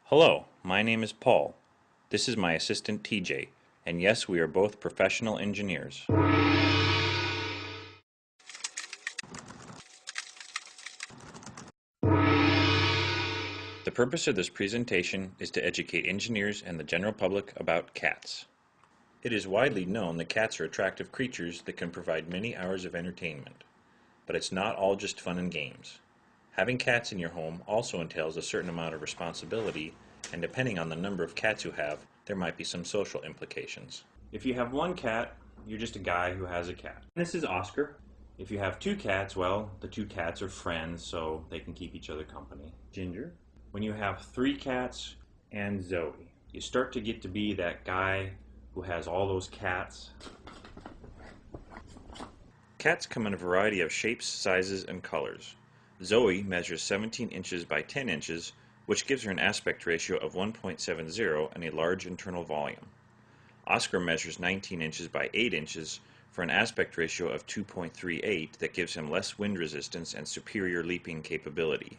Hello, my name is Paul. This is my assistant TJ, and yes, we are both professional engineers. The purpose of this presentation is to educate engineers and the general public about cats. It is widely known that cats are attractive creatures that can provide many hours of entertainment. But it's not all just fun and games. Having cats in your home also entails a certain amount of responsibility, and depending on the number of cats you have, there might be some social implications. If you have one cat, you're just a guy who has a cat. This is Oscar. If you have two cats, well, the two cats are friends, so they can keep each other company. Ginger. When you have three cats and Zoe, you start to get to be that guy who has all those cats. Cats come in a variety of shapes, sizes, and colors. Zoe measures 17 inches by 10 inches, which gives her an aspect ratio of 1.70 and a large internal volume. Oscar measures 19 inches by 8 inches for an aspect ratio of 2.38 that gives him less wind resistance and superior leaping capability.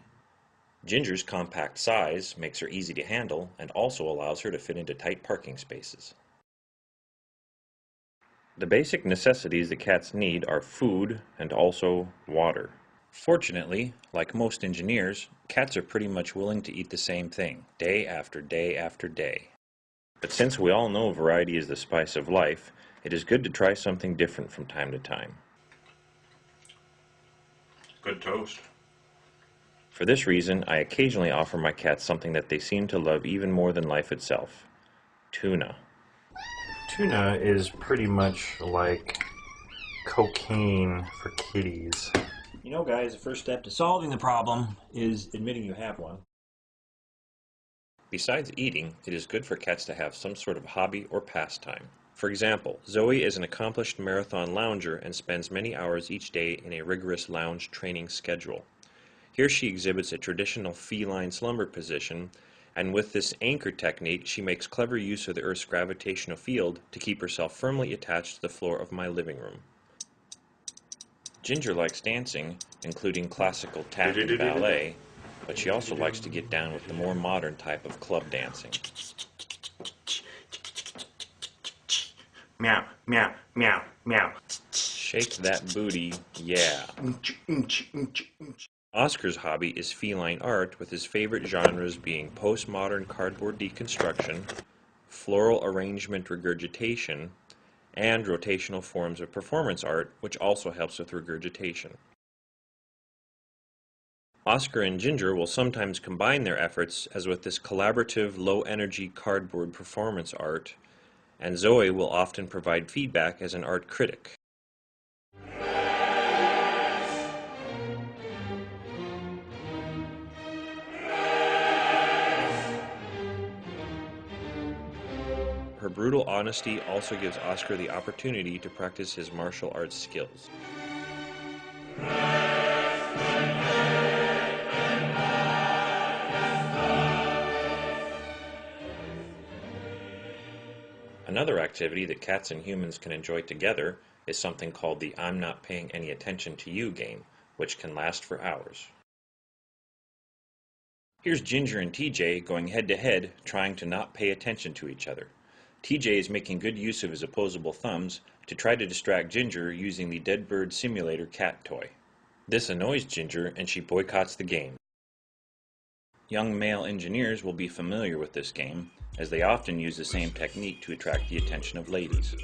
Ginger's compact size makes her easy to handle and also allows her to fit into tight parking spaces. The basic necessities that cats need are food and also water. Fortunately, like most engineers, cats are pretty much willing to eat the same thing, day after day after day. But since we all know variety is the spice of life, it is good to try something different from time to time. Good toast. For this reason, I occasionally offer my cats something that they seem to love even more than life itself: tuna. Tuna is pretty much like cocaine for kitties. You know, guys, the first step to solving the problem is admitting you have one. Besides eating, it is good for cats to have some sort of hobby or pastime. For example, Zoe is an accomplished marathon lounger and spends many hours each day in a rigorous lounge training schedule. Here she exhibits a traditional feline slumber position, and with this anchor technique, she makes clever use of the Earth's gravitational field to keep herself firmly attached to the floor of my living room. Ginger likes dancing, including classical tap and ballet, but she also likes to get down with the more modern type of club dancing. Meow, meow, meow, meow. Shake that booty, yeah. Oscar's hobby is feline art, with his favorite genres being postmodern cardboard deconstruction, floral arrangement regurgitation, and rotational forms of performance art, which also helps with regurgitation. Oscar and Ginger will sometimes combine their efforts, as with this collaborative low-energy cardboard performance art, and Zoe will often provide feedback as an art critic. Her brutal honesty also gives Oscar the opportunity to practice his martial arts skills. Another activity that cats and humans can enjoy together is something called the "I'm not paying any attention to you" game, which can last for hours. Here's Ginger and TJ going head-to-head, trying to not pay attention to each other. TJ is making good use of his opposable thumbs to try to distract Ginger using the Dead Bird Simulator cat toy. This annoys Ginger and she boycotts the game. Young male engineers will be familiar with this game, as they often use the same technique to attract the attention of ladies.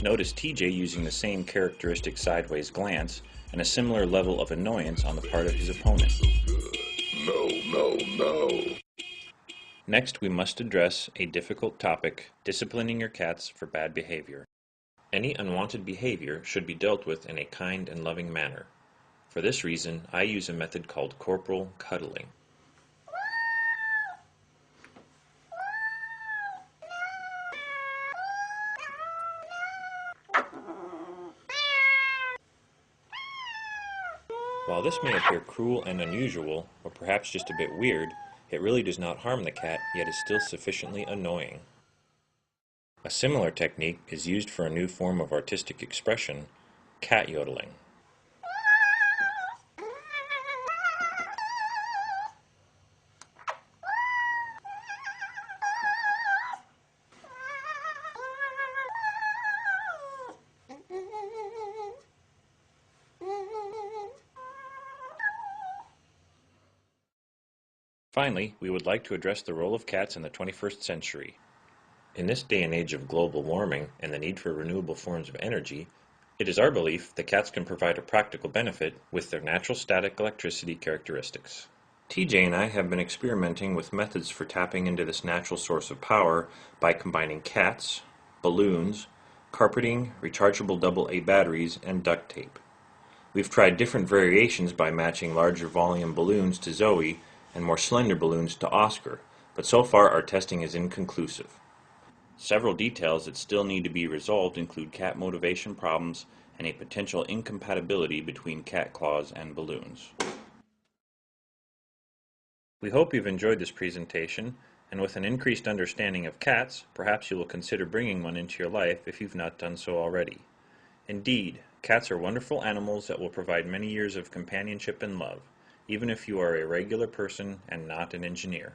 Notice TJ using the same characteristic sideways glance and a similar level of annoyance on the part of his opponent. No, no, no. Next, we must address a difficult topic: disciplining your cats for bad behavior. Any unwanted behavior should be dealt with in a kind and loving manner. For this reason, I use a method called corporal cuddling. While this may appear cruel and unusual, or perhaps just a bit weird, it really does not harm the cat, yet is still sufficiently annoying. A similar technique is used for a new form of artistic expression: cat yodeling. Finally, we would like to address the role of cats in the 21st century. In this day and age of global warming and the need for renewable forms of energy, it is our belief that cats can provide a practical benefit with their natural static electricity characteristics. TJ and I have been experimenting with methods for tapping into this natural source of power by combining cats, balloons, carpeting, rechargeable AA batteries, and duct tape. We've tried different variations by matching larger volume balloons to Zoe and more slender balloons to Oscar, but so far our testing is inconclusive. Several details that still need to be resolved include cat motivation problems and a potential incompatibility between cat claws and balloons. We hope you've enjoyed this presentation, and with an increased understanding of cats, perhaps you will consider bringing one into your life if you've not done so already. Indeed, cats are wonderful animals that will provide many years of companionship and love, even if you are a regular person and not an engineer.